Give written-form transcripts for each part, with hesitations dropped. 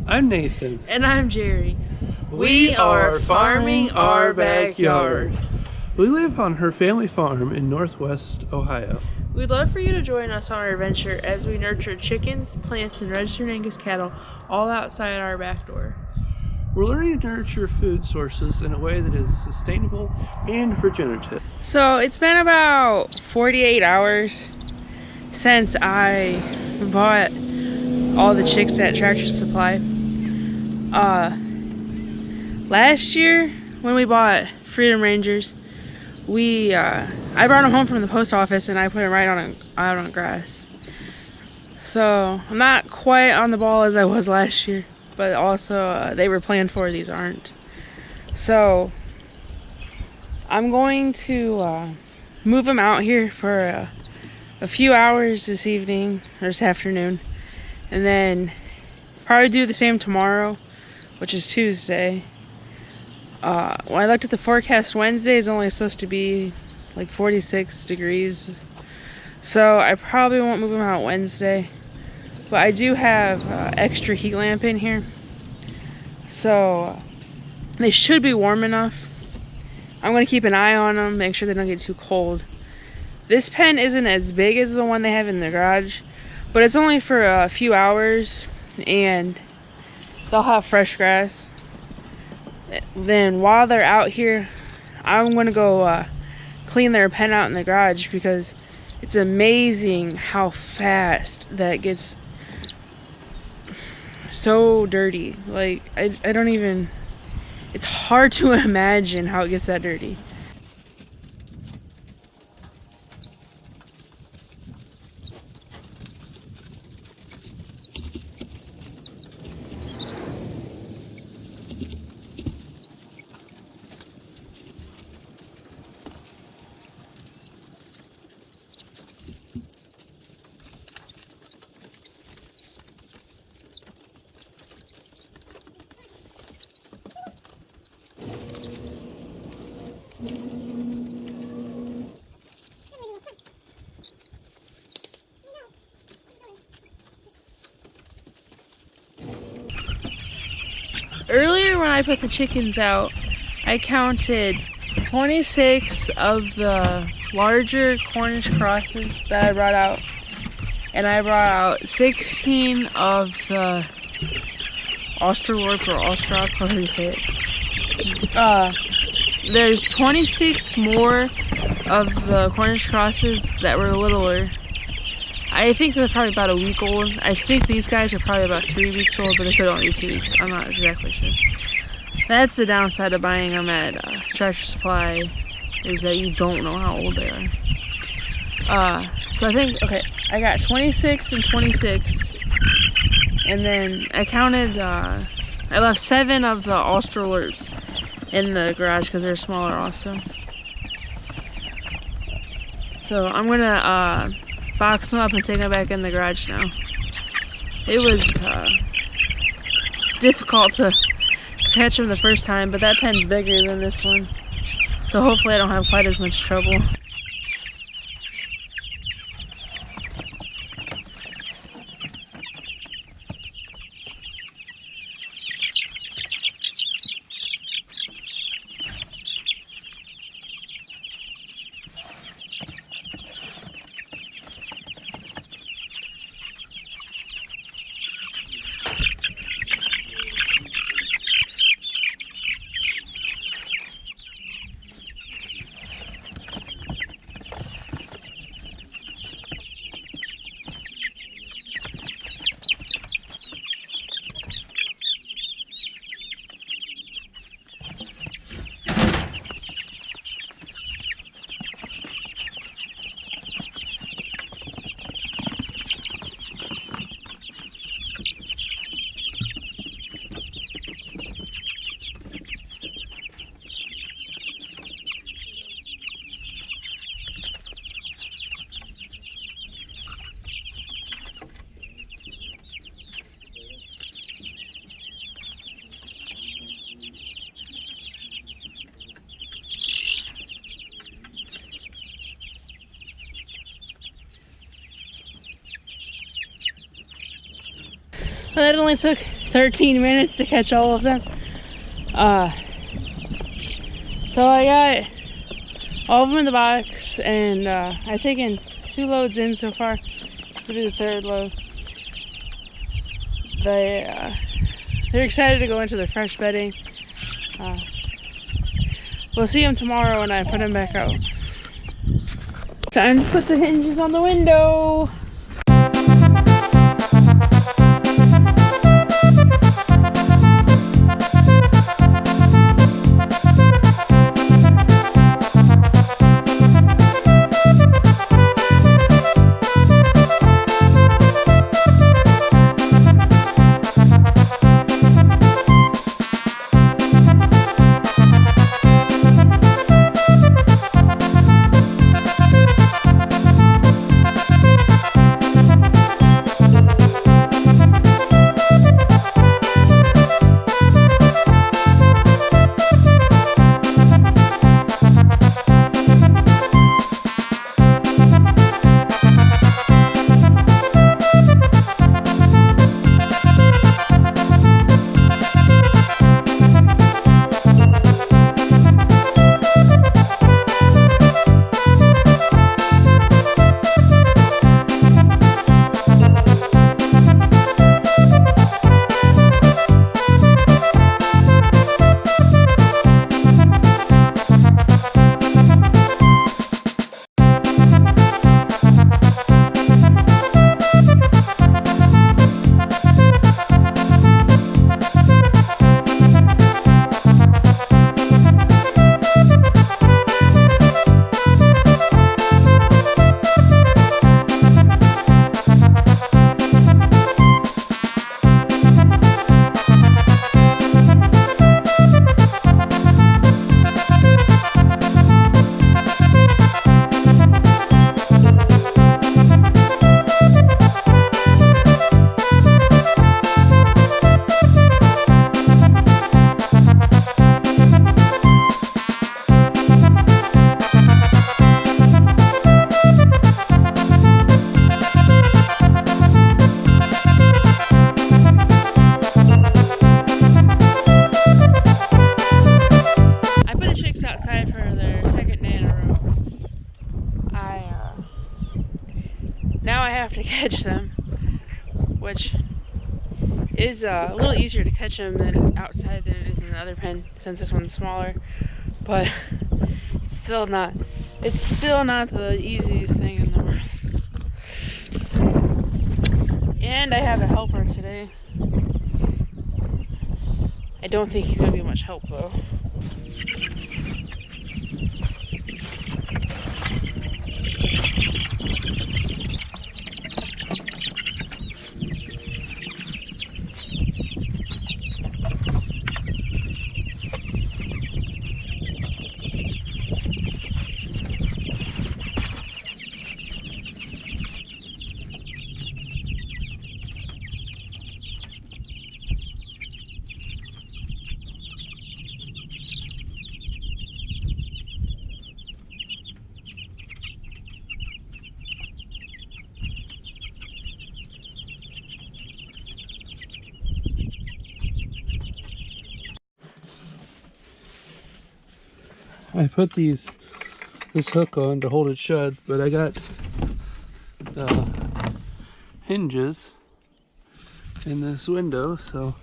I'm Nathan. And I'm Jerry. We are farming our backyard. We live on her family farm in northwest Ohio. We'd love for you to join us on our adventure as we nurture chickens, plants, and registered Angus cattle all outside our back door. We're learning to nurture food sources in a way that is sustainable and regenerative. So it's been about 48 hours since I bought all the chicks at Tractor Supply. Last year when we bought Freedom Rangers, I brought them home from the post office and I put them right out on grass. So I'm not quite on the ball as I was last year, but also they were planned for, these aren't. So I'm going to move them out here for a few hours this evening or this afternoon, and then probably do the same tomorrow, which is Tuesday. When I looked at the forecast, Wednesday is only supposed to be like 46 degrees, so I probably won't move them out Wednesday. But I do have extra heat lamp in here, so they should be warm enough. I'm going to keep an eye on them, make sure they don't get too cold. This pen isn't as big as the one they have in the garage, but it's only for a few hours, and they'll have fresh grass. Then while they're out here, I'm going to go clean their pen out in the garage, because it's amazing how fast that gets so dirty. Like, I don't even, it's hard to imagine how it gets that dirty. Earlier when I put the chickens out, I counted 26 of the larger Cornish crosses that I brought out, and I brought out 16 of the Australorp or Australorp, however you say it. There's 26 more of the Cornish crosses that were littler. I think they're probably about a week old. I think these guys are probably about 3 weeks old, but they could only be 2 weeks. I'm not exactly sure. That's the downside of buying them at Tractor Supply, is that you don't know how old they are. So I think, okay, I got 26 and 26. And then I counted, I left 7 of the Australorps in the garage because they're smaller also. So I'm gonna box them up and take them back in the garage now. It was difficult to catch them the first time, but that pen's bigger than this one, so hopefully I don't have quite as much trouble. Well, that only took 13 minutes to catch all of them. So I got all of them in the box, and I've taken 2 loads in so far. This will be the 3rd load. They're excited to go into the fresh bedding. We'll see them tomorrow when I put them back out. Time to put the hinges on the window. Now I have to catch them, which is a little easier to catch them than outside than it is in the other pen, since this one's smaller. But it's still not the easiest thing in the world. And I have a helper today. I don't think he's gonna be much help though. I put this hook on to hold it shut, but I got hinges in this window, so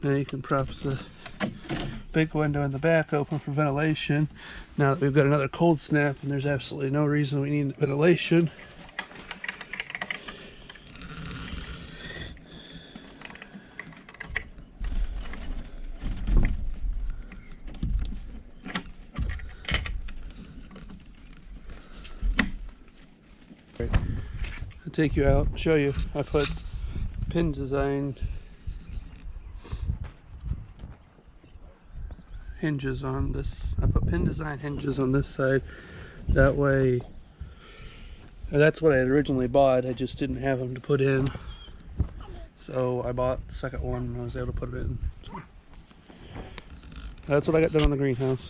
now you can prop the big window in the back open for ventilation. Now that we've got another cold snap and there's absolutely no reason we need ventilation. I'll take you out, show you. I put pin design hinges on this. I put pin design hinges on this side. That way, that's what I had originally bought. I just didn't have them to put in. So I bought the second one and I was able to put it in. So that's what I got done on the greenhouse.